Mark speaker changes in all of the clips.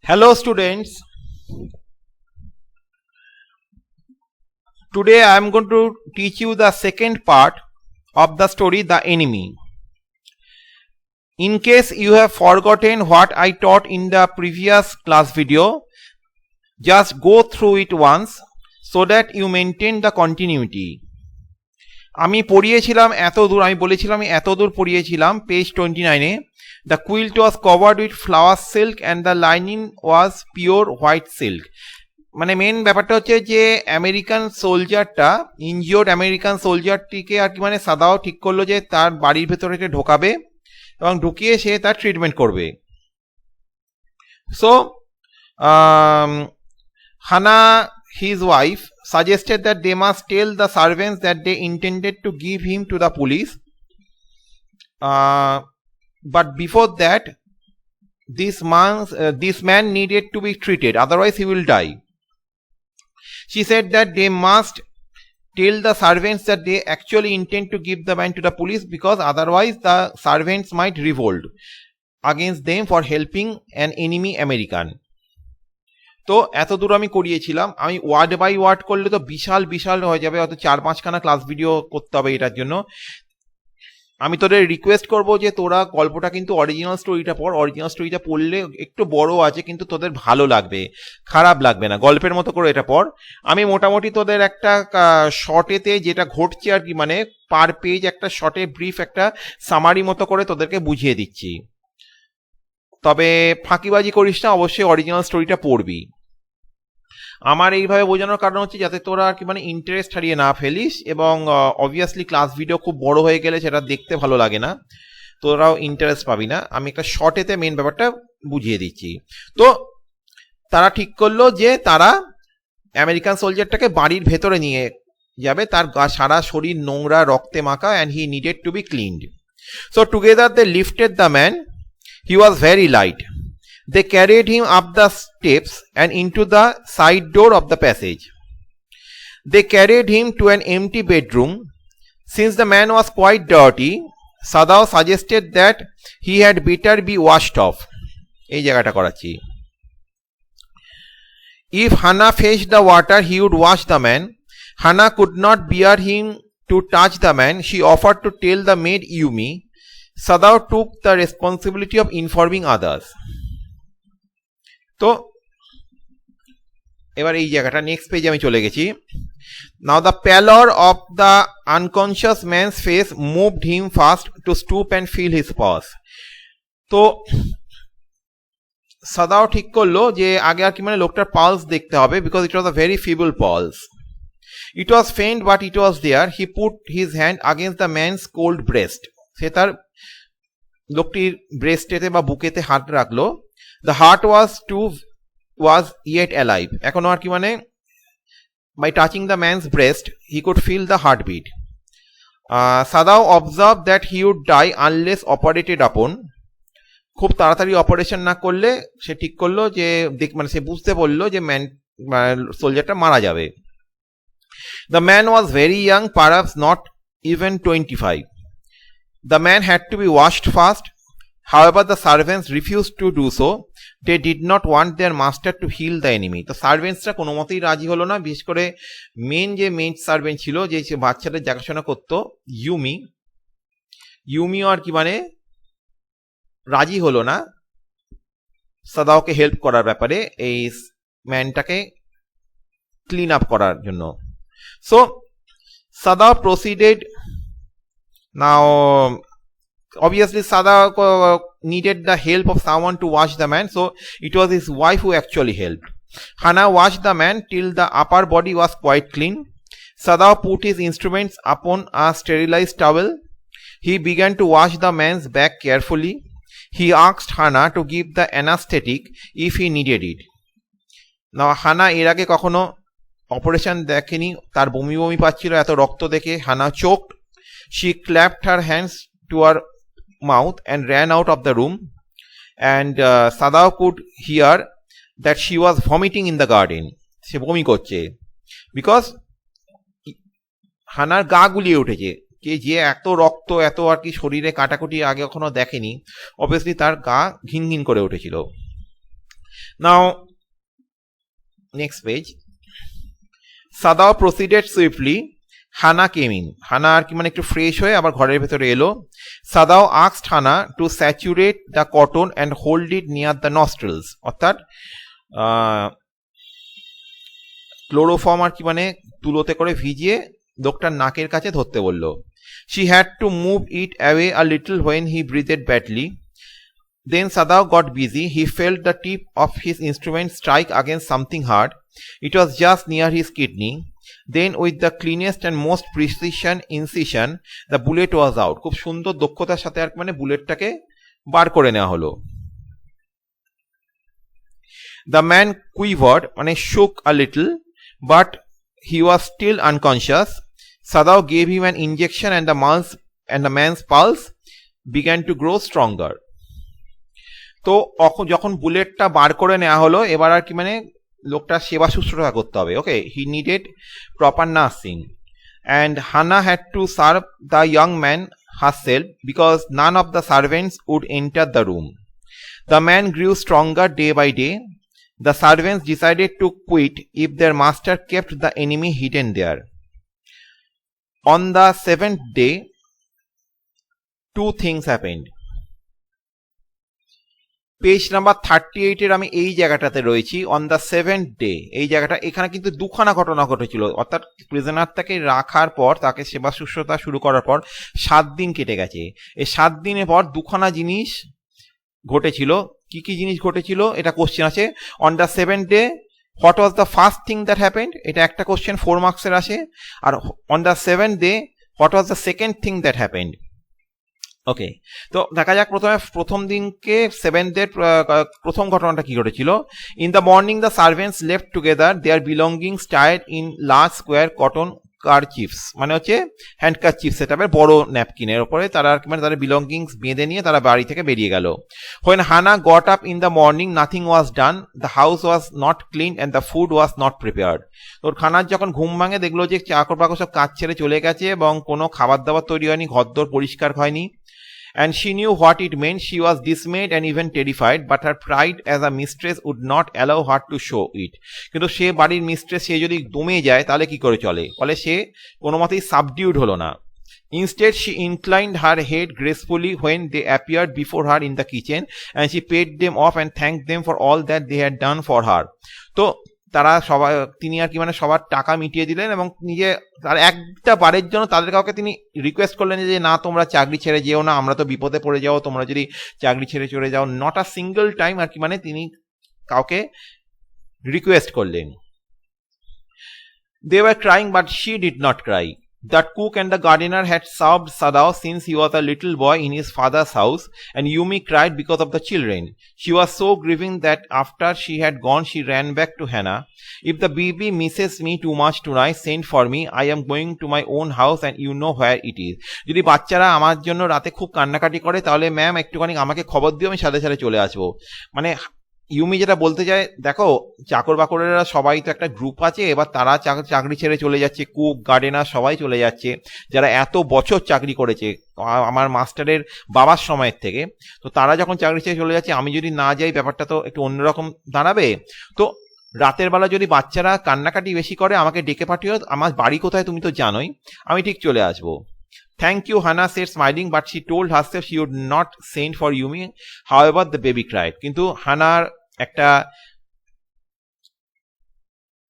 Speaker 1: Hello students, today I am going to teach you the second part of the story The Enemy. In case you have forgotten what I taught in the previous class video, just go through it once so that you maintain the continuity. আমি পড়িয়েছিলাম এতদূর, আমি বলেছিলাম আমি এতদূর পড়িয়েছিলাম page 29-এ। The quilt was covered with flower silk and the lining was pure white silk. মানে main ব্যাপারটা হচ্ছে যে আমেরিকান সোলজারটা, ইনজিওর্ড আমেরিকান সোলজারটিকে আর কি মানে সাদাও ঠিক করলো যে তার বাড়ির ভেতরে ঢোকাবে এবং ঢুকিয়ে সে তার ট্রিটমেন্ট করবে। সো হানা, his wife, suggested that they must tell the servants that they intended to give him to the police. But before that, this man needed to be treated, otherwise he will die. She said that they must tell the servants that they actually intend to give the man to the police, because otherwise the servants might revolt against them for helping an enemy American. তো এত দূর আমি করিয়েছিলাম। আমি word by word করলে তো বিশাল বিশাল হয়ে যাবে, হয়তো 4-5খানা ক্লাস ভিডিও করতে হবে এটার জন্য। আমি তোদের রিকোয়েস্ট করব যে তোরা গল্পটা কিন্তু অরিজিনাল স্টোরিটা পড়। অরিজিনাল স্টোরিটা পড়লে একটু বড় আছে কিন্তু তোদের ভালো লাগবে, খারাপ লাগবে না, গল্পের মতো করে এটা পড়। আমি মোটামুটি তোদের একটা শর্টেতে যেটা ঘটছে আর কি, মানে পার পেজ একটা শর্টে ব্রিফ একটা সামারি মতো করে তোদেরকে বুঝিয়ে দিচ্ছি। তবে ফাঁকিবাজি করিস না, অবশ্যই অরিজিনাল স্টোরিটা পড়বি। আমার এইভাবে বোঝানোর কারণ হচ্ছে যাতে তোরা আর কি মানে ইন্টারেস্ট হারিয়ে না ফেলিস, এবং অবভিয়াসলি ক্লাস ভিডিও খুব বড় হয়ে গেলে সেটা দেখতে ভালো লাগে না, তোরাও ইন্টারেস্ট পাবি না। আমি একটা শর্টেতে মেন ব্যাপারটা বুঝিয়ে দিচ্ছি। তো তারা ঠিক করলো যে তারা আমেরিকান সোলজারটাকে বাড়ির ভেতরে নিয়ে যাবে, তার সারা শরীর নোংরা রক্তে মাখা, and he needed to be cleaned. So together they lifted the man, he was very light. They carried him up the steps and into the side door of the passage. They carried him to an empty bedroom. Since the man was quite dirty, Sadao suggested that he had better be washed off. এই জায়গাটা করাচ্ছি। If Hana fetched the water, he would wash the man. Hana could not bear him to touch the man. She offered to tell the maid Yumi. Sadao took the responsibility of informing others. তো এবার এই জায়গাটা next পেজে আমি চলে গেছি। Now the pallor of the unconscious man's face moved him first to stoop and feel his pulse. তো Sadao ঠিক করলো যে আগে আর কি মানে লোকটার পালস দেখতে হবে, because it was a very feeble pulse. It was faint but it was there. He put his hand against the man's cold breast. সে তার লোকটির ব্রেস্টেতে বা বুকেতে হাত রাখলো। The heart was yet alive. এখনো আর কি মানে by touching the man's breast he could feel the heartbeat. Sadao observed that he would die unless operated upon. খুব তাড়াতাড়ি অপারেশন না করলে সে ঠিক করলো যে মানে সে বুঝতে বললো যে সোলজারটা মারা যাবে। The man was very young, perhaps not even 25. The man had to be washed fast. However, the servants refused to do so. They did not want their master to heal the enemy. তো সার্ভেন্টসরা কোনো মতেই রাজি হলো না, বিশেষ করে main servant ছিল যে বাচ্চাদের দেখাশোনা করতো, ইউমিও আর কি মানে রাজি হলো না সাদাওকে হেল্প করার ব্যাপারে, এই ম্যানটাকে ক্লিন আপ করার জন্য। So Sadao proceeded. Now obviously Sadao needed the help of someone to wash the man, so it was his wife who actually helped. Hana washed the man till the upper body was quite clean. Sadao put his instruments upon a sterilized towel. He began to wash the man's back carefully. He asked Hana to give the anesthetic if he needed it. Now Hana এর আগে কখনো operation দেখেনি, তার বমি বমি পাচ্ছিল এত রক্ত দেখে। Hana choked. She clapped her hands to her mouth and ran out of the room, and Sadao could hear that she was vomiting in the garden. সে বমি করছে, বিকজ হানার গা গুলিয়ে উঠেছে। কে যে এত রক্ত এত আর কি শরীরে কাটাকুটি আগে কখনো দেখেনি, অবভিয়াসলি তার গা ঘিন ঘিন করে উঠেছিল। Now, next page. Sadao proceeded swiftly. Hannah came in. Hannah আর কি মানে একটু ফ্রেশ হয়ে আবার ঘরের ভেতরে এলো. Sadao asked Hannah to saturate the cotton and hold it near the nostrils. অর্থাৎ ক্লোরোফর্ম আর কি মানে তুলোতে করে ভিজিয়ে লোকটার নাকের কাছে ধরতে বলল. She had to move it away a little when he breathed badly. Then Sadao got busy. He felt the tip of his instrument strike against something hard. It was just near his kidney. Then with the cleanest and most precision incision, the bullet was out. খুব সুন্দর দক্ষতার সাথে আর মানে বুলেটটাকে বার করে নেওয়া হলো. The man quivered, মানে shook a little, but he was still unconscious. Sadao gave him an injection and the man's pulse began to grow stronger. তো যখন বুলেটটা বার করে নেওয়া হলো এবার আর কি মানে লোকটার সেবা শুশ্রূষা করতে হবে. Okay, he needed proper nursing and Hannah had to serve the young man herself because none of the servants would enter the room. The man grew stronger day by day. The servants decided to quit if their master kept the enemy hidden there. On the 7th day, two things happened. Page number 38 আমি এই জায়গাটাতে রয়েছি. On the 7th day, এই জায়গাটা এখানে কিন্তু দুখানা ঘটনা ঘটেছিল. অর্থাৎ প্রিজনারটাকে রাখার পর তাকে সেবা শুশ্রূষা শুরু করার পর 7 দিন কেটে গেছে. এই 7 দিনের পর দুখানা জিনিস ঘটেছিল. কি কি জিনিস ঘটেছিল এটা কোশ্চেন আছে. On the 7th day what was the first thing that happened, এটা একটা কোশ্চেন 4 মার্কসের আসে. আর on the 7th day what was the second thing that happened. Okay, তো দেখা যাক প্রথম দিনকে 7th ডে প্রথম ঘটনাটা কি ঘটেছিল. In the morning the servants left together their belongings tied in large square cotton kerchiefs, মানে হচ্ছে হ্যান্ডকারচিপ সেটআপের বড় ন্যাপকিনের ওপরে তারা মানে তাদের বিলঙ্গিংস বেঁধে নিয়ে তারা বাড়ি থেকে বেরিয়ে গেল. When Hannah got up in the morning, nothing was done. The house was not cleaned and the food was not prepared. তোর খানার যখন ঘুম ভাঙে দেখলো যে চাকর বাকর সব কাজ ছেড়ে চলে গেছে এবং কোনো খাবার দাবার তৈরি হয়নি, ঘরদোর পরিষ্কার হয়নি. And she knew what it meant. She was dismayed and even terrified, but her pride as a mistress would not allow her to show it. কিন্তু সে বাড়ির মিস্ট্রেস, সে যদি দমে যায় তাহলে কি করে চলে, ফলে সে কোনো মতেই সাবডিউড হলো না. Instead, she inclined her head gracefully when they appeared before her in the kitchen, and she paid them off and thanked them for all that they had done for her. তো তারা সবাই, তিনি আর কি মানে সবার টাকা মিটিয়ে দিলেন এবং নিজে তার একটা বারের জন্য তাদের কাউকে তিনি রিকোয়েস্ট করলেন যে না তোমরা চাকরি ছেড়ে যেও না, আমরা তো বিপদে পড়ে যাও তোমরা যদি চাকরি ছেড়ে চলে যাও. নট আ সিঙ্গল টাইম আর কি মানে তিনি কাউকে রিকোয়েস্ট করলেন. They were crying, but she did not cry. The cook and the gardener had served Sadao since he was a little boy in his father's house, and Yumi cried because of the children. She was so grieving that after she had gone, she ran back to Hannah. If the baby misses me too much tonight, send for me. I am going to my own house and you know where it is. যদি বাচ্চারা আমার জন্য রাতে খুব কান্নাকাটি করে তাহলে ma'am একটুখানি আমাকে খবর দিও, আমি সাথে সাথে চলে আসবো. মানে ইউমি যেটা বলতে চায়, দেখো চাকর বাকরেরা সবাই তো একটা গ্রুপ আছে, এবার তারা চাকরি ছেড়ে চলে যাচ্ছে, কুক গার্ডেনার সবাই চলে যাচ্ছে যারা এত বছর চাকরি করেছে আমার মাস্টারের বাবার সময়ের থেকে. তো তারা যখন চাকরি ছেড়ে চলে যাচ্ছে, আমি যদি না যাই ব্যাপারটা তো একটু অন্যরকম দাঁড়াবে. তো রাতের বেলা যদি বাচ্চারা কান্নাকাটি বেশি করে আমাকে ডেকে পাঠিও, আমার বাড়ি কোথায় তুমি তো জানোই, আমি ঠিক চলে আসবো. Thank you, Hannah said smiling, but she told herself she would not send for Yumi. However, the baby cried. কিন্তু হানার একটা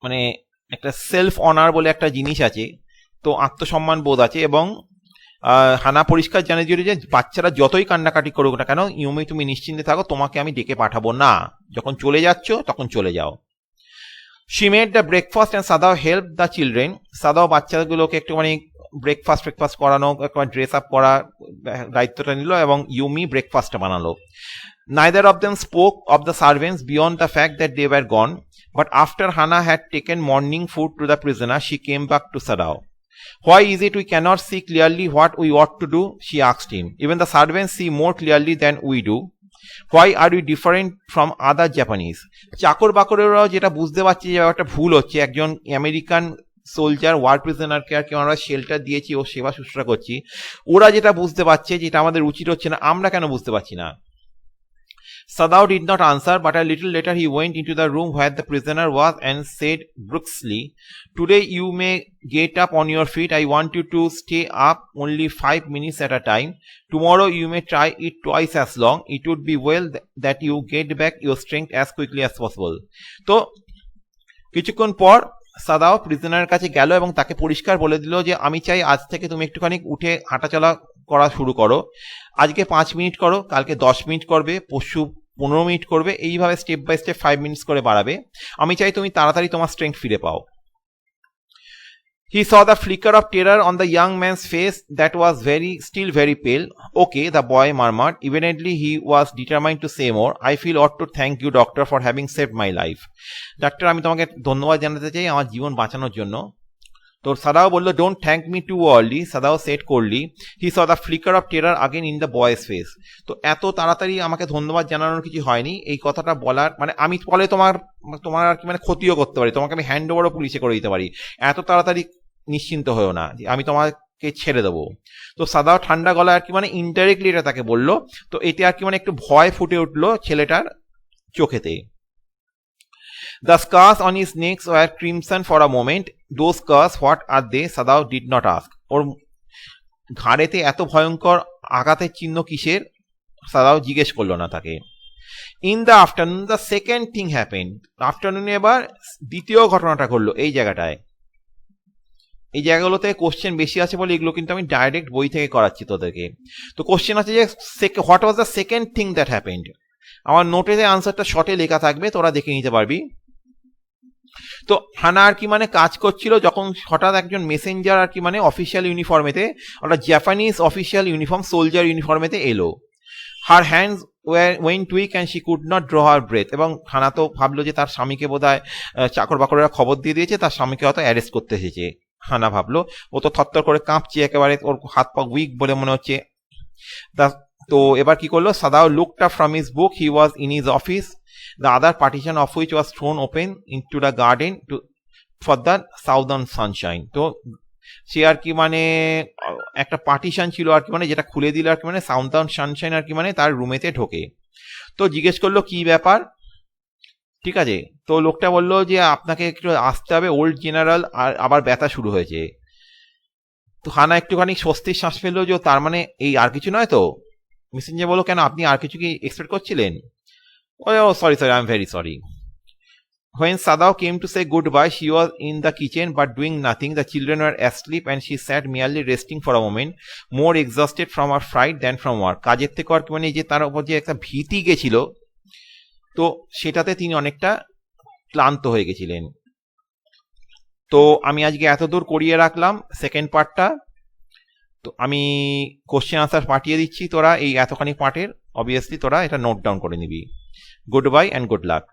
Speaker 1: মানে একটা সেলফ অনার বলে একটা জিনিস আছে, তো আত্মসম্মান বোধ আছে, এবং হানা পরিষ্কার জানে যে বাচ্চারা যতই কান্নাকাটি করুক না কেন, ইউমি তুমি নিশ্চিন্তে থাকো, তোমাকে আমি ডেকে পাঠাবো না, যখন চলে যাচ্ছ তখন চলে যাও. She made the breakfast and Sadao helped the children. Sadao বাচ্চাগুলোকে একটুখানি ব্রেকফাস্ট করানো, ড্রেস আপ করা দায়িত্বটা নিল এবং ইউমি ব্রেকফাস্টটা বানালো. Neither of them spoke of the servants beyond the fact that they were gone, but after Hannah had taken morning food to the prisoner, she came back to Sadao. Why is it we cannot see clearly what we ought to do? She asked him. Even the servants see more clearly than we do. Why are we different from other Japanese? চাকর বাকরেরাও যেটা বুঝতে পারছে যে একটা ভুল হচ্ছে, একজন American soldier war প্রিজনারকে আর কি আমরা শেল্টার দিয়েছি, ও সেবা শুশ্রূষা করছি, ওরা যেটা বুঝতে পারছে যেটা আমাদের উচিত হচ্ছে না, আমরা কেন বুঝতে পারছি না? Sadao did not answer, but a little later he went into the room where the prisoner was and said brusquely, "Today you may get up on your feet. I want you to stay up only 5 minutes at a time. Tomorrow you may try it twice as long. It would be well that you get back your strength as quickly as possible." তো কিছুক্ষণ পর সাদাও প্রিজনারের কাছে গেল এবং তাকে পরিষ্কার বলে দিল যে আমি চাই আজ থেকে তুমি একটুখানি উঠে হাঁটাচলা করা শুরু করো। আজকে 5 মিনিট করো, কালকে 10 মিনিট করবে, পরশু 15 মিনিট করবে, এইভাবে স্টেপ বাই স্টেপ 5 মিনিটস করে বাড়াবে। আমি চাই তুমি তাড়াতাড়ি তোমার স্ট্রেংথ ফিরে পাও। He saw the flicker of terror on the young man's face that was still very pale. "Okay," the boy murmured. Evidently he was determined to say more. "I feel ought to thank you, doctor, for having saved my life." Doctor, আমি তোমাকে ধন্যবাদ জানাতে চাই আমার জীবন বাঁচানোর জন্য। তো সাদাও বলল, "Don't thank me too early," Sadao said coldly. He saw the flicker of terror again in the boy's face. তো এত তাড়াতাড়ি আমাকে ধন্যবাদ জানানোর কিছু হয়নি। এই কথাটা বলার মানে আমি বলে তোমার আর কি মানে ক্ষতিও করতে পারি, তোমাকে আমি হ্যান্ড ওভারও পুলিশে করে দিতে পারি। এত তাড়াতাড়ি নিশ্চিন্ত হয়েও না, আমি তোমাকে ছেড়ে দেবো। তো সাদাও ঠান্ডা গলায় আর কি মানে ইনডাইরেক্টলি এটা তাকে বললো। তো এতে আর কি মানে একটু ভয় ফুটে উঠলো ছেলেটার চোখেতে। The scars on his neck were crimson for a moment. Those scars, what are they? Sadao did not ask. ওর ঘাড়েতে এত ভয়ঙ্কর আঘাতের চিহ্ন কিসের? সাদাও জিজ্ঞেস করলো না তাকে। In the afternoon, the second thing happened. আফটারনুনে এবার দ্বিতীয় ঘটনাটা ঘটলো এই জায়গাটায়। এই জায়গাগুলোতে কোশ্চেন বেশি আছে বলে এগুলো কিন্তু আমি ডাইরেক্ট বই থেকে করাচ্ছি তোদেরকে। তো কোশ্চেন আছে যে what was the second thing that happened. আমার নোটে আনসারটা শর্টে লেখা থাকবে, তোরা দেখে নিতে পারবি। তো হানা আর কি মানে কাজ করছিল যখন হঠাৎ একজন মেসেঞ্জার আর কি মানে অফিসিয়াল ইউনিফর্মেতে, ওটা জাপানিজ অফিসিয়াল ইউনিফর্ম সোলজার ইউনিফর্মেতে এলো। Her hands went weak and she could not draw her breath. এবং হানা তো ভাবলো যে তার স্বামীকে বোধহয় চাকর বাকরেরা খবর দিয়ে দিয়েছে, তার স্বামীকে হয়তো অ্যারেস্ট করতে এসেছে। হানা ভাবলো, ও তো থরথর করে কাঁপছে একেবারে, ওর হাত পা উইক বলে মনে হচ্ছে। তো এবার কি করলো, Sadao looked up from his book. He was in his office, the other partition of which was thrown open into the garden for the southern sunshine. তো সে আর কি মানে একটা পার্টিশন ছিল আর কি মানে যেটা খুলে দিল আর কি মানে সাউদার্ন সানশাইন আর কি মানে তার রুমেতে ঢোকে। তো জিজ্ঞেস করলো কি ব্যাপার, ঠিক আছে। তো লোকটা বললো যে আপনাকে একটু আসতে হবে, ওল্ড জেনারেল আর আবার ব্যথা শুরু হয়েছে। তো হানা একটুখানি স্বস্তির শ্বাস ফেললো যে তার মানে এই আর কিছু নয়। তো মেসেঞ্জার বললো, কেন আপনি আর কিছু কি এক্সপেক্ট করছিলেন? Oh, sorry, I'm very sorry. When Sadao came to say goodbye, she was in the kitchen but doing nothing. The children were asleep and she sat merely resting for a moment, more exhausted from her fright than from work. কাজের থেকে আর কি মানে যে তার উপর যে একটা ভীতি গেছিল, তো সেটাতে তিনি অনেকটা ক্লান্ত হয়ে গেছিলেন। তো আমি আজকে এতদূর করিয়ে রাখলাম সেকেন্ড পার্টটা। তো আমি কোশ্চেন আনসার পাঠিয়ে দিচ্ছি, তোরা এই এতখানি পার্টের অবভিয়াসলি তোরা এটা নোট ডাউন করে নিবি। Goodbye and good luck.